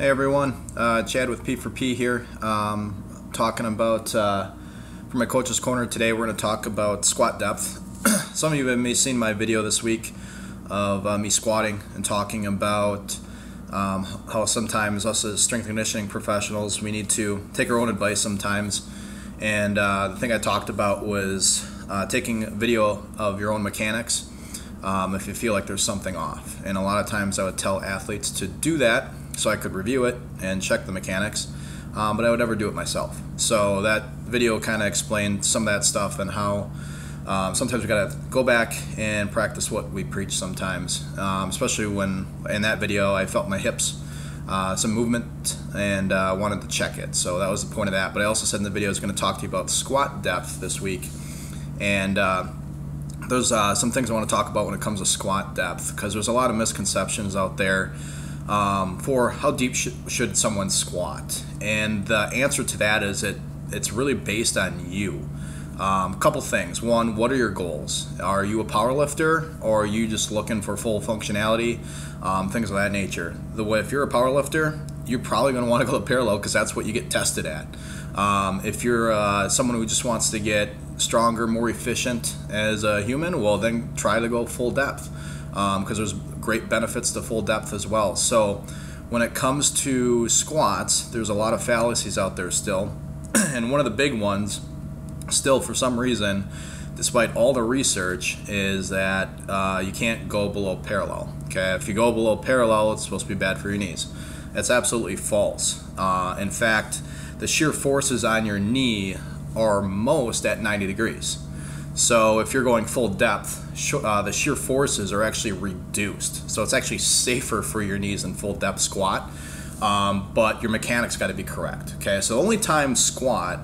Hey everyone, Chad with P4P here, talking about, for my Coach's Corner today, we're going to talk about squat depth. Some of you may have seen my video this week of me squatting and talking about how sometimes us as strength and conditioning professionals, we need to take our own advice sometimes. And the thing I talked about was taking video of your own mechanics if you feel like there's something off. And a lot of times I would tell athletes to do that so I could review it and check the mechanics, but I would never do it myself. So that video kind of explained some of that stuff and how sometimes we gotta go back and practice what we preach sometimes, especially when in that video I felt my hips, some movement, and wanted to check it. So that was the point of that. But I also said in the video I was going to talk to you about squat depth this week, and there's some things I want to talk about when it comes to squat depth, because there's a lot of misconceptions out there for how deep should someone squat, and the answer to that is it's really based on you. A couple things. One, what are your goals? Are you a power lifter, or are you just looking for full functionality? Things of that nature. If you're a power lifter, you're probably going to want to go to parallel because that's what you get tested at. If you're someone who just wants to get stronger, more efficient as a human, well then try to go full depth, because there's great benefits to full depth as well. So when it comes to squats, there's a lot of fallacies out there still, and one of the big ones still, for some reason, despite all the research, is that you can't go below parallel. Okay, if you go below parallel, it's supposed to be bad for your knees. That's absolutely false. In fact, the shear forces on your knee are most at 90 degrees. So if you're going full depth, the shear forces are actually reduced. So it's actually safer for your knees than full depth squat, but your mechanics got to be correct. Okay, so the only time squat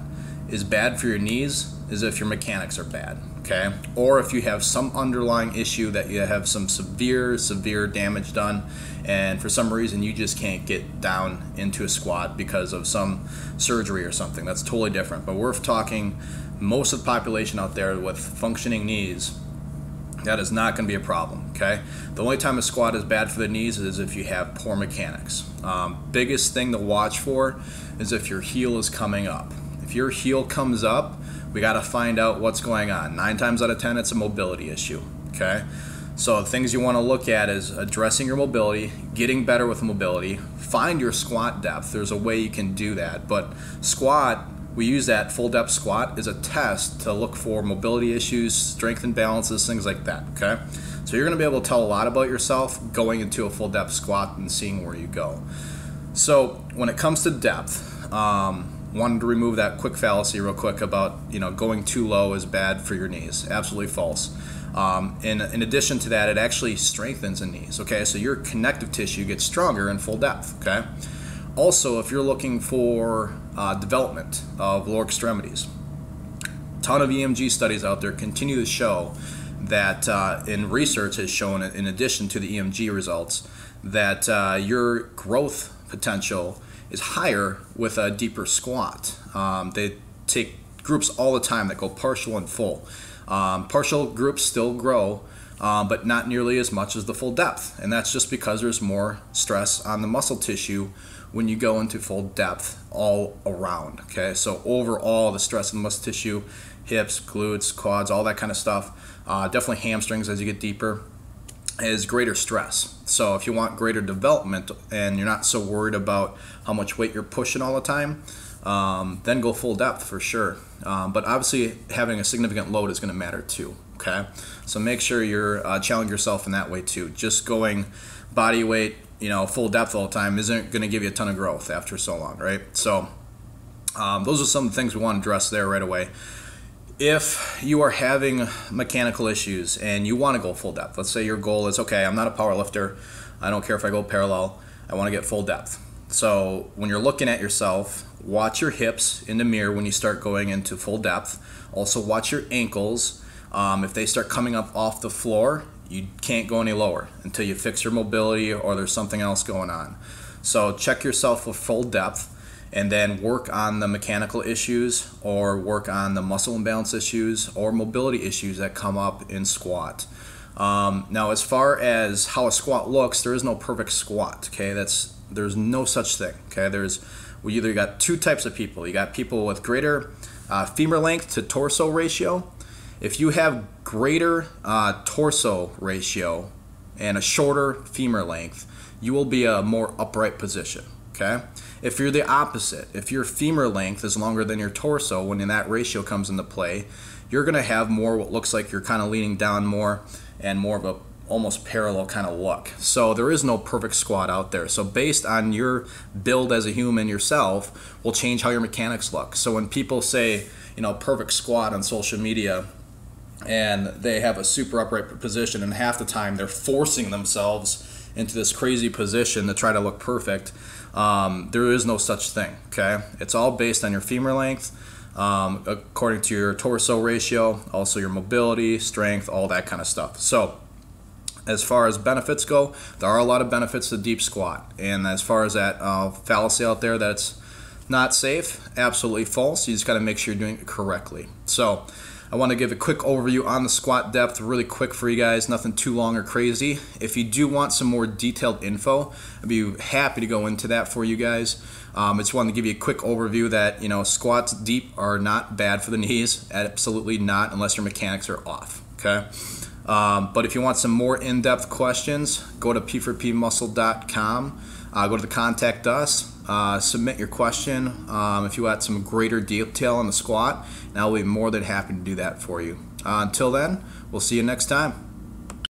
is bad for your knees is if your mechanics are bad, okay? Or if you have some underlying issue that you have some severe damage done, and for some reason you just can't get down into a squat because of some surgery or something. That's totally different. But we're talking most of the population out there with functioning knees, that is not going to be a problem, okay? The only time a squat is bad for the knees is if you have poor mechanics. Biggest thing to watch for is if your heel is coming up. If your heel comes up, we got to find out what's going on. 9 times out of 10, it's a mobility issue, okay? So the things you want to look at is addressing your mobility, getting better with mobility, find your squat depth. There's a way you can do that, but squat, we use that full depth squat as a test to look for mobility issues, strength imbalances, things like that, okay? So you're going to be able to tell a lot about yourself going into a full depth squat and seeing where you go. So when it comes to depth, wanted to remove that quick fallacy real quick about going too low is bad for your knees. Absolutely false. In addition to that, it actually strengthens the knees. Okay, so your connective tissue gets stronger in full depth. Okay. Also, if you're looking for development of lower extremities, a ton of EMG studies out there continue to show that, in research has shown, in addition to the EMG results, that your growth potential is higher with a deeper squat. They take groups all the time that go partial and full. Partial groups still grow, but not nearly as much as the full depth, and that's just because there's more stress on the muscle tissue when you go into full depth all around. Okay, so overall the stress in the muscle tissue, hips, glutes, quads, all that kind of stuff, definitely hamstrings as you get deeper, is greater stress. So if you want greater development and you're not so worried about how much weight you're pushing all the time, then go full depth for sure. But obviously having a significant load is going to matter too, okay? So make sure you're challenging yourself in that way too. Just going body weight, full depth all the time isn't going to give you a ton of growth after so long, right? So those are some things we want to address there right away. If you are having mechanical issues and you want to go full depth, let's say your goal is, okay, I'm not a power lifter, I don't care if I go parallel, I want to get full depth. So when you're looking at yourself, watch your hips in the mirror when you start going into full depth. Also watch your ankles. If they start coming up off the floor, you can't go any lower until you fix your mobility or there's something else going on. So check yourself with full depth, and then work on the mechanical issues or work on the muscle imbalance issues or mobility issues that come up in squat. Now, as far as how a squat looks, there is no perfect squat. Okay, that's There's no such thing. Okay, we either got two types of people. You got people with greater femur length to torso ratio. If you have greater torso ratio and a shorter femur length, you will be a more upright position. Okay. If you're the opposite, if your femur length is longer than your torso, when that ratio comes into play, you're going to have more what looks like you're kind of leaning down more and more of a almost parallel kind of look. So there is no perfect squat out there. So based on your build as a human yourself will change how your mechanics look. So when people say, perfect squat on social media, and they have a super upright position, and half the time they're forcing themselves into this crazy position to try to look perfect, there is no such thing. Okay, it's all based on your femur length, according to your torso ratio, also your mobility, strength, all that kind of stuff. So as far as benefits go, there are a lot of benefits to deep squat. And as far as that fallacy out there that's not safe, absolutely false. You just got to make sure you're doing it correctly. So I want to give a quick overview on the squat depth really quick for you guys, nothing too long or crazy. If you do want some more detailed info, I'd be happy to go into that for you guys. I just wanted to give you a quick overview that, squats deep are not bad for the knees, absolutely not, unless your mechanics are off, okay? But if you want some more in-depth questions, go to p4pmuscle.com, go to the contact us, submit your question if you want some greater detail on the squat, and I'll be more than happy to do that for you. Until then, we'll see you next time.